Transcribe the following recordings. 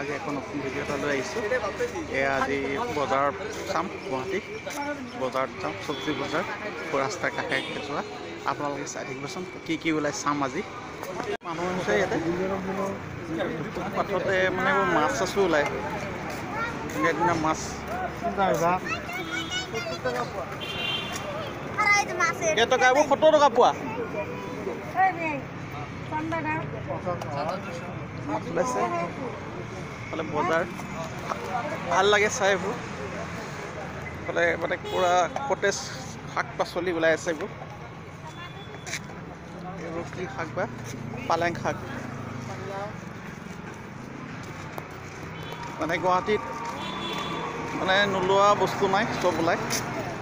আজি এখন নতুন ভিডিঅ' এটা লৈ আহিছোঁ। এয়া আজি বজাৰত চাম, গুৱাহাটী বজাৰত যাম, চব্জি বজাৰ ৰাস্তাৰ কাষে কাষে যোৱা। আপোনালোকে চাই থাকিবচোন কি কি ওলাই চাম আজি। মানুহ হৈছে ইয়াতে ফুটপাথতে মানে মাছ চাছো ওলাই, ধুনীয়া ধুনীয়া মাছ। কেইটকা? এইবোৰ 70 টকা পোৱা। মাছ ওলাইছে ফালে বজাৰ, ভাল লাগে চাই এইবোৰ। ফালে মানে পুৰা সতেজ শাক পাচলি ওলাই আছে। এইবোৰ কি শাক বা? পালেং শাক। মানে গুৱাহাটীত মানে নোলোৱা বস্তু নাই, চব ওলাই।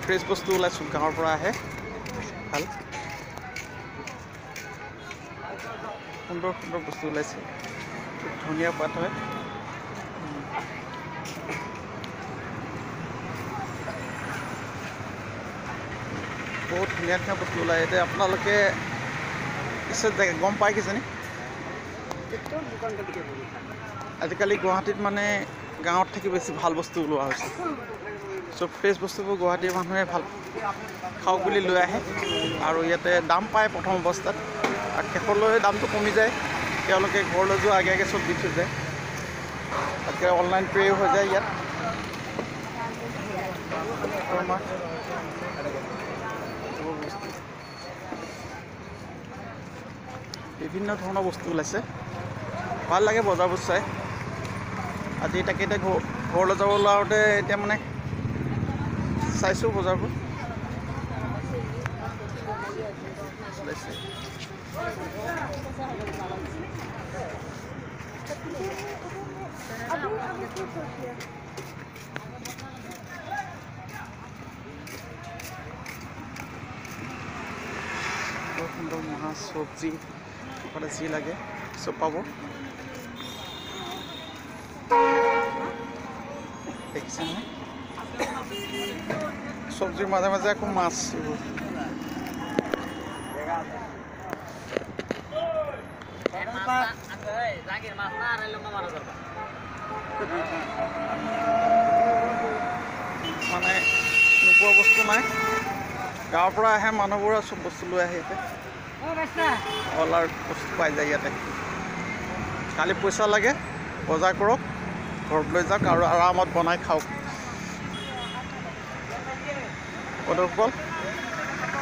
ফ্ৰেছ বস্তু ওলাইছো, গাঁৱৰ পৰা আহে। ভাল সুন্দৰ সুন্দৰ বস্তু ওলাইছে, ধুনীয়া পাত হয়। বহুত ধুনীয়া ধুনীয়া বস্তু ওলাই। এতিয়া আপোনালোকে গম পায় কিজানি, আজিকালি গুৱাহাটীত মানে গাঁৱত থাকি বেছি ভাল বস্তু ওলোৱা হৈছে। চব ফ্ৰেছ বস্তুবোৰ গুৱাহাটীৰ মানুহে ভাল খাওক বুলি লৈ আহে, আৰু ইয়াতে দাম পায় প্ৰথম অৱস্থাত, আৰু শেষলৈ দামটো কমি যায়। তেওঁলোকে ঘৰলৈ যোৱা আগে আগে চব দি থৈ যায়। তাতকৈ অনলাইন পে' হৈ যায় ইয়াত। বিভিন্ন ধৰণৰ বস্তু ওলাইছে, ভাল লাগে বজাৰবোৰ চাই। আজি তাকে এতিয়া ঘৰলৈ যাব ওলাওঁতে এতিয়া মানে চাইছোঁ বজাৰবোৰ ওলাইছে। বৰ সুন্দৰ মাছ, চব্জি, সকলো যি লাগে চব পাব। দেখিছেনে? চব্জিৰ মাজে মাজে আকৌ মাছ। এইবোৰ মানে নোপোৱা বস্তু নাই, গাঁৱৰ পৰা আহে মানুহবোৰে চব বস্তু লৈ আহে ইয়াতে। অলাৰ বস্তু পাই যায় ইয়াতে। খালি পইচা লাগে, বজাৰ কৰক, ঘৰত লৈ যাওক আৰু আৰামত বনাই খাওক। বন্ধুসকল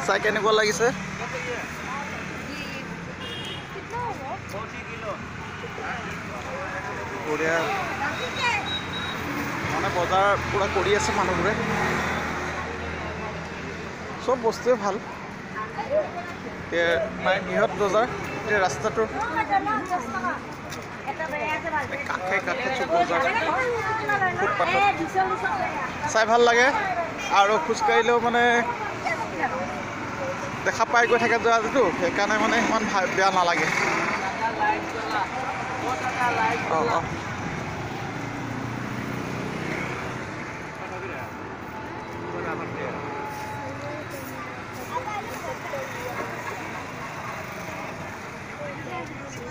চাই কেনেকুৱা লাগিছে? বঢ়িয়া মানে বজাৰ পূৰা কৰি আছে মানুহবোৰে। চব বস্তুৱে ভাল। মানে বৃহৎ বজাৰ, এতিয়া ৰাস্তাটোৰ কাষে কাষে চব বজাৰ, ফুটপাথত চাই ভাল লাগে। আৰু খোজকাঢ়িলেও মানে দেখা পাই গৈ থাকে যোৱাটো, সেইকাৰণে মানে ইমান বেয়া নালাগে।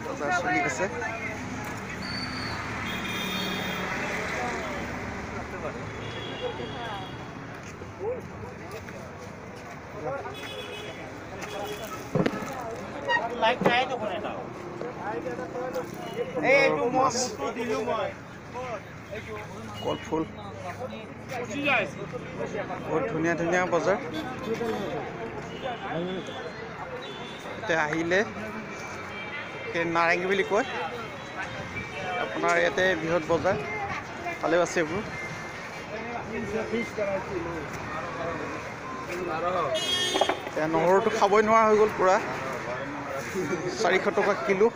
বজাৰ চলি আছে। কলফুল, বহুত ধুনীয়া ধুনীয়া বজাৰ। এতিয়া আহিলে নাৰেংগী বুলি কয়, আপোনাৰ ইয়াতে বৃহৎ বজাৰ ভালেও আছে। এইবোৰ এতিয়া নহৰুটো খাবই নোৱাৰা হৈ গ'ল, পূৰা 400 টকা কিলো,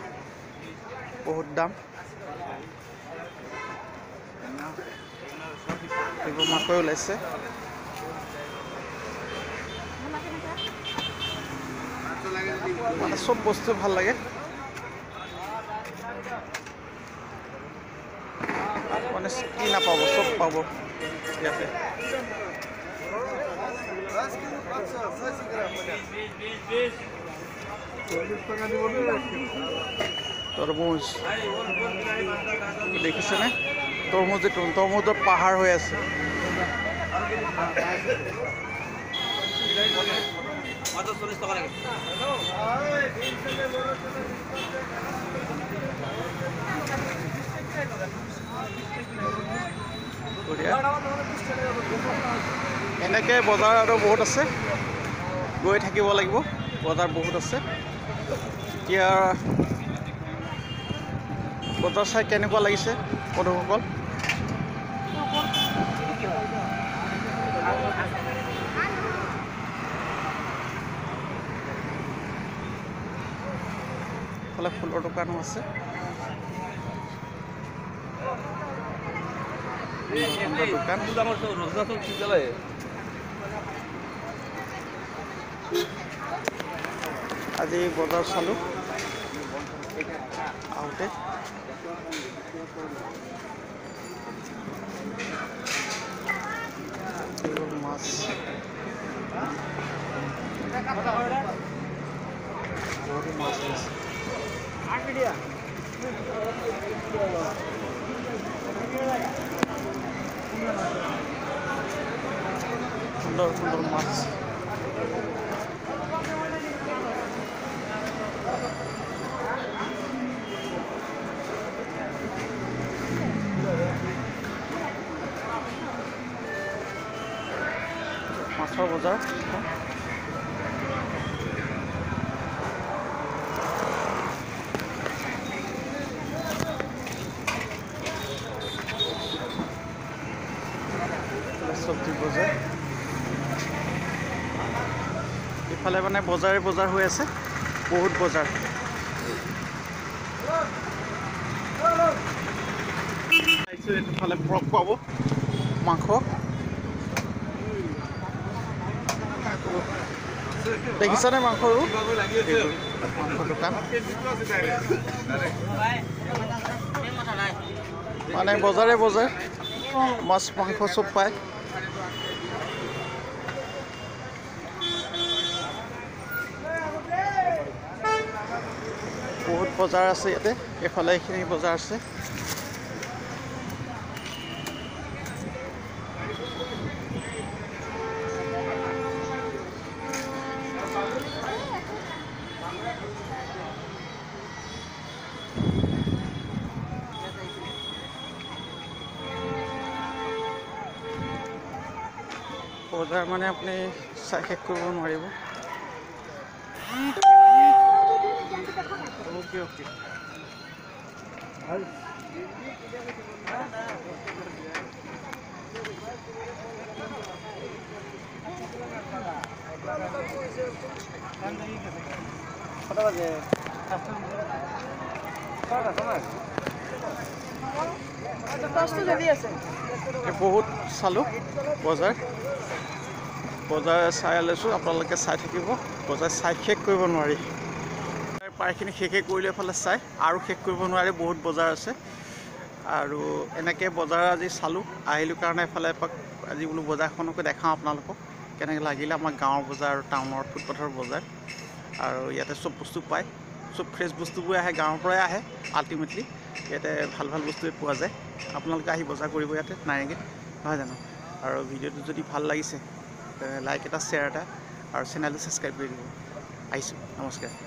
বহুত দাম। এইবোৰ মাকৈ ওলাইছে। মানে চব বস্তু ভাল লাগে। মানে কি নাপাব, চব পাব ইয়াতে। তৰমুজ দেখিছেনে? তৰমুজত পাহাৰ হৈ আছে। এনেকে বজাৰ আৰু বহুত আছে, গৈ থাকিব লাগিব। বজাৰ বহুত আছে। এতিয়া বজাৰ চাই কেনেকুৱা লাগিছে বন্ধুসকল? এইফালে ফুলৰ দোকানো আছে। আজি বজাৰ চালো আহোঁতে। মাছ বহুতো মাছ আছে। সুন্দৰ সুন্দৰ মাছ। মাছৰ বজাৰ। চব্জি বজাৰ। ইফালে মানে বজাৰে বজাৰ হৈ আছে, বহুত বজাৰ। এইফালে পৰ্ক পাব, মাংস। দেখিছানে মাংসৰো? মাংস দোকান মানে বজাৰে বজাৰ মাছ মাংস চব পায়। বহুত বজাৰ আছে ইয়াতে। এইফালে এইখিনি বজাৰ আছে। বজাৰ মানে আপুনি চাই শেষ কৰিব নোৱাৰিব। ओके ओके बहुत चालू बजार बजार चाই লৈছোঁ। আপোনালোকে চাই থাকিব। বজাৰ চাই শেষ কৰিব নোৱাৰি। প্ৰায়খিনি শেষে কৰিলে ফালে চাই আৰু শেষ কৰিব নোৱাৰে। বহুত বজাৰ আছে আৰু এনেকৈ বজাৰ আজি চালোঁ আহিলোঁ কাৰণে এফালে এপাক আজি বোলো বজাৰখনকে দেখাওঁ আপোনালোকক কেনেকৈ লাগিলে। আমাৰ গাঁৱৰ বজাৰ আৰু টাউনৰ ফুটপাথৰ বজাৰ আৰু ইয়াতে চব বস্তু পায়। চব ফ্ৰেছ বস্তুবোৰ আহে, গাঁৱৰ পৰাই আহে। আল্টিমেটলি ইয়াতে ভাল ভাল বস্তুৱে পোৱা যায়। আপোনালোকে আহি বজাৰ কৰিব ইয়াতে নাৰেঙ্গীত, নহয় জানো? আৰু ভিডিঅ'টো যদি ভাল লাগিছে লাইক এটা, শ্বেয়াৰ এটা আৰু চেনেলটো ছাবস্ক্ৰাইব কৰি দিব। আহিছোঁ, নমস্কাৰ।